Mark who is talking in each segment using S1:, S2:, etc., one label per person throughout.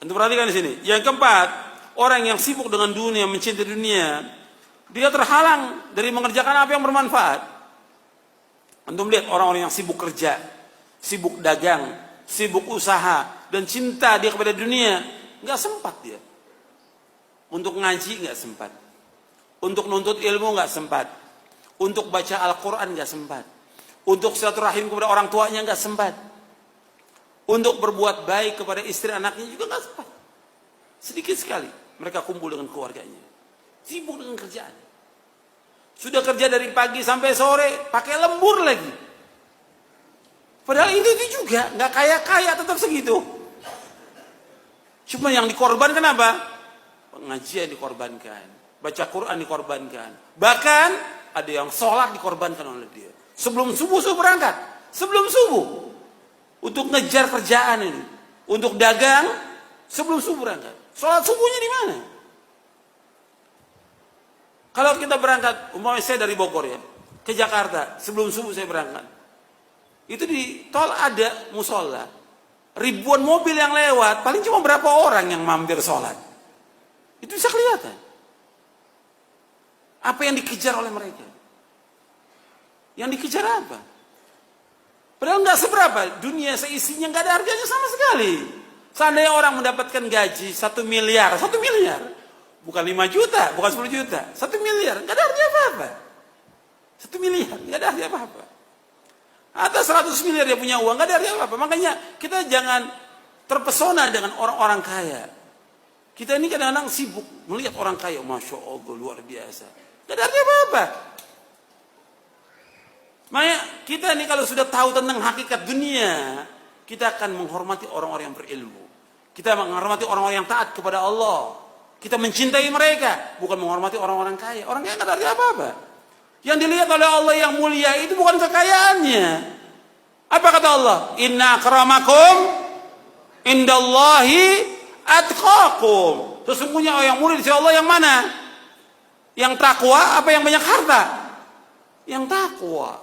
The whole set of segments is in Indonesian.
S1: Antum perhatikan di sini. Yang keempat, orang yang sibuk dengan dunia, mencintai dunia, dia terhalang dari mengerjakan apa yang bermanfaat. Antum lihat orang-orang yang sibuk kerja, sibuk dagang, sibuk usaha, dan cinta dia kepada dunia, nggak sempat dia. Untuk ngaji nggak sempat, untuk nuntut ilmu nggak sempat, untuk baca Al-Quran nggak sempat, untuk silaturahim kepada orang tuanya nggak sempat, untuk berbuat baik kepada istri anaknya juga nggak sempat. Sedikit sekali mereka kumpul dengan keluarganya, sibuk dengan kerjaan. Sudah kerja dari pagi sampai sore, pakai lembur lagi. Padahal itu juga nggak kaya-kaya, tetap segitu. Cuma yang dikorbankan apa? Pengajian dikorbankan, baca Quran dikorbankan, bahkan ada yang sholat dikorbankan oleh dia. Sebelum subuh berangkat, sebelum subuh untuk ngejar kerjaan ini, untuk dagang sebelum subuh berangkat. Sholat subuhnya di mana? Kalau kita berangkat, umpamanya saya dari Bogor ya ke Jakarta, sebelum subuh saya berangkat. Itu di tol ada musola, ribuan mobil yang lewat, paling cuma berapa orang yang mampir sholat. Itu bisa kelihatan. Apa yang dikejar oleh mereka? Yang dikejar apa? Padahal nggak seberapa, dunia seisinya nggak ada harganya sama sekali. Seandainya orang mendapatkan gaji 1 miliar, 1 miliar, bukan 5 juta, bukan 10 juta, 1 miliar, nggak ada artinya apa-apa. 1 miliar, nggak ada artinya apa-apa. Atas 100 miliar dia punya uang, nggak ada artinya apa-apa. Makanya kita jangan terpesona dengan orang-orang kaya. Kita ini kadang-kadang sibuk melihat orang kaya, Masya Allah, luar biasa. Nggak ada artinya apa-apa. Makanya kita ini kalau sudah tahu tentang hakikat dunia, kita akan menghormati orang-orang yang berilmu. Kita menghormati orang-orang yang taat kepada Allah. Kita mencintai mereka, bukan menghormati orang-orang kaya. Orang kaya nggak ada artinya apa-apa. Yang dilihat oleh Allah yang mulia itu bukan kekayaannya. Apa kata Allah? Inna akramakum indallahi atqakum. Sesungguhnya orang yang mulia di sisi Allah yang mana? Yang takwa apa yang banyak harta? Yang takwa.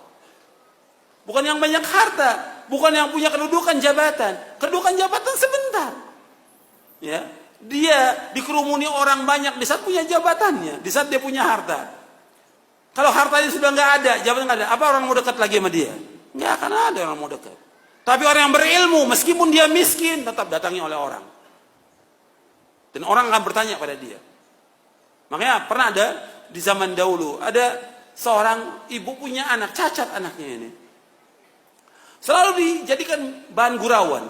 S1: Bukan yang banyak harta, bukan yang punya kedudukan jabatan. Kedudukan jabatan sebentar. Ya, dia dikerumuni orang banyak di saat punya jabatannya, di saat dia punya harta. Kalau hartanya sudah nggak ada, jabatan nggak ada, apa orang mau dekat lagi sama dia? Nggak akan ada orang mau dekat. Tapi orang yang berilmu, meskipun dia miskin, tetap datangi oleh orang. Dan orang akan bertanya pada dia. Makanya pernah ada di zaman dahulu, ada seorang ibu punya anak, cacat anaknya ini. Selalu dijadikan bahan gurauan,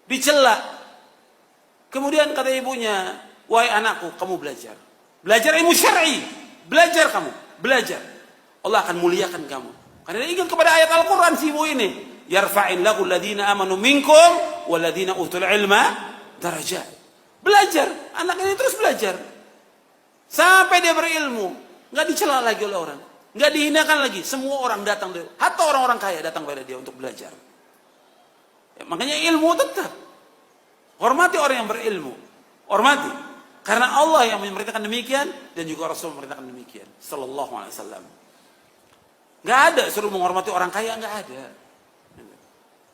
S1: dicela. Kemudian kata ibunya, wahai anakku, kamu belajar. Belajar ilmu syar'i, belajar kamu, belajar. Allah akan muliakan kamu. Karena dia ingat kepada ayat Al-Quran si ibu ini. Yarfa'illahu alladhina amanu minkum walladhina utul ilma darajat. Belajar, anak ini terus belajar. Sampai dia berilmu, nggak dicela lagi oleh orang, nggak dihinakan lagi. Semua orang datang, hatta orang-orang kaya datang pada dia untuk belajar. Ya, makanya ilmu tetap. Hormati orang yang berilmu, hormati. Karena Allah yang memerintahkan demikian dan juga Rasul memerintahkan demikian. Sallallahu alaihi wasallam. Nggak ada suruh menghormati orang kaya, nggak ada.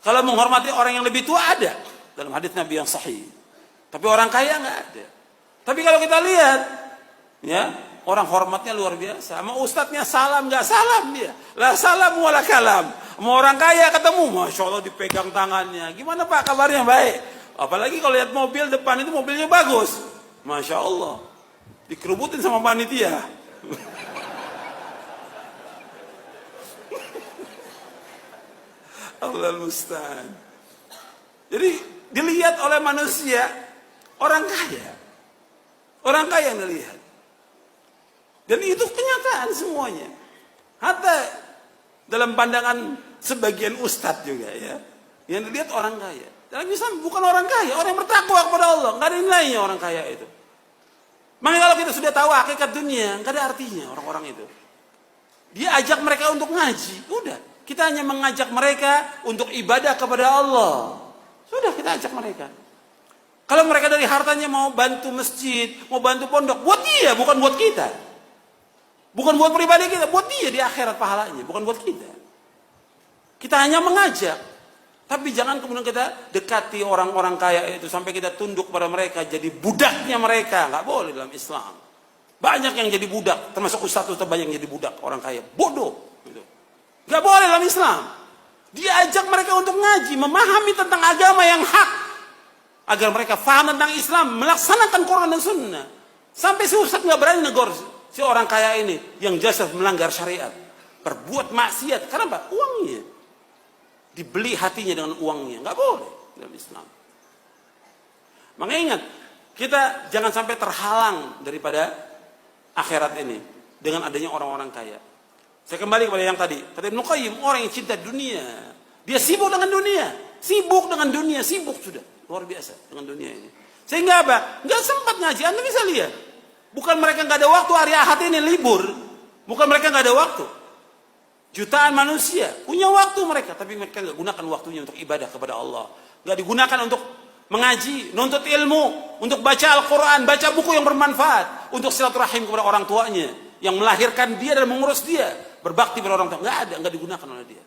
S1: Kalau menghormati orang yang lebih tua ada dalam hadis Nabi yang sahih. Tapi orang kaya nggak ada. Tapi kalau kita lihat, ya orang hormatnya luar biasa. Sama ustadznya salam nggak salam dia. La salam wala kalam. Sama orang kaya ketemu, masya Allah dipegang tangannya. Gimana Pak kabarnya? Baik. Apalagi kalau lihat mobil depan itu mobilnya bagus, masya Allah. Dikerubutin sama panitia. Allah musta'an. Jadi dilihat oleh manusia orang kaya. Orang kaya yang dilihat. Dan itu kenyataan semuanya. Hatta dalam pandangan sebagian ustadz juga ya. Yang dilihat orang kaya. Dalam Islam bukan orang kaya, orang yang bertakwa kepada Allah. Nggak ada nilainya orang kaya itu. Makanya kalau kita sudah tahu hakikat dunia, nggak ada artinya orang-orang itu. Dia ajak mereka untuk ngaji, udah. Kita hanya mengajak mereka untuk ibadah kepada Allah. Sudah kita ajak mereka. Kalau mereka dari hartanya mau bantu masjid, mau bantu pondok, buat dia, bukan buat kita. Bukan buat pribadi kita, buat dia di akhirat pahalanya, bukan buat kita. Kita hanya mengajak. Tapi jangan kemudian kita dekati orang-orang kaya itu sampai kita tunduk pada mereka, jadi budaknya mereka. Nggak boleh dalam Islam. Banyak yang jadi budak, termasuk ustadz banyak yang jadi budak orang kaya. Bodoh. Gitu. Nggak boleh dalam Islam. Diajak mereka untuk ngaji, memahami tentang agama yang hak, agar mereka faham tentang Islam, melaksanakan Quran dan Sunnah. Sampai si ustadz nggak berani negor si orang kaya ini yang jelas melanggar syariat, berbuat maksiat. Karena apa? Uangnya. Dibeli hatinya dengan uangnya. Nggak boleh dalam Islam. Makanya ingat, kita jangan sampai terhalang daripada akhirat ini dengan adanya orang-orang kaya. Saya kembali kepada yang tadi. Kata Ibnu Qayyim, orang yang cinta dunia, dia sibuk dengan dunia. Sibuk dengan dunia, sibuk sudah. Luar biasa dengan dunia ini. Sehingga apa? Nggak sempat ngaji. Anda bisa lihat. Bukan mereka nggak ada waktu hari Ahad ini libur. Bukan mereka nggak ada waktu. Jutaan manusia punya waktu mereka, tapi mereka nggak gunakan waktunya untuk ibadah kepada Allah. Nggak digunakan untuk mengaji, nuntut ilmu, untuk baca Al-Quran, baca buku yang bermanfaat, untuk silaturahim kepada orang tuanya yang melahirkan dia dan mengurus dia, berbakti pada orang tua. Nggak ada, nggak digunakan oleh dia.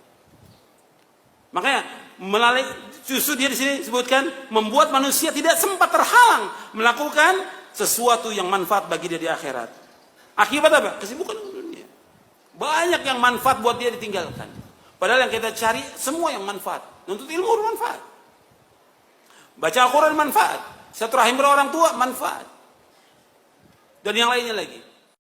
S1: Makanya melalui justru dia di sini sebutkan membuat manusia tidak sempat terhalang melakukan sesuatu yang manfaat bagi dia di akhirat. Akibat apa? Kesibukan dunia. Banyak yang manfaat buat dia ditinggalkan. Padahal yang kita cari semua yang manfaat. Nuntut ilmu bermanfaat. Baca Al-Quran manfaat. Silaturahim kepada orang tua manfaat. Dan yang lainnya lagi.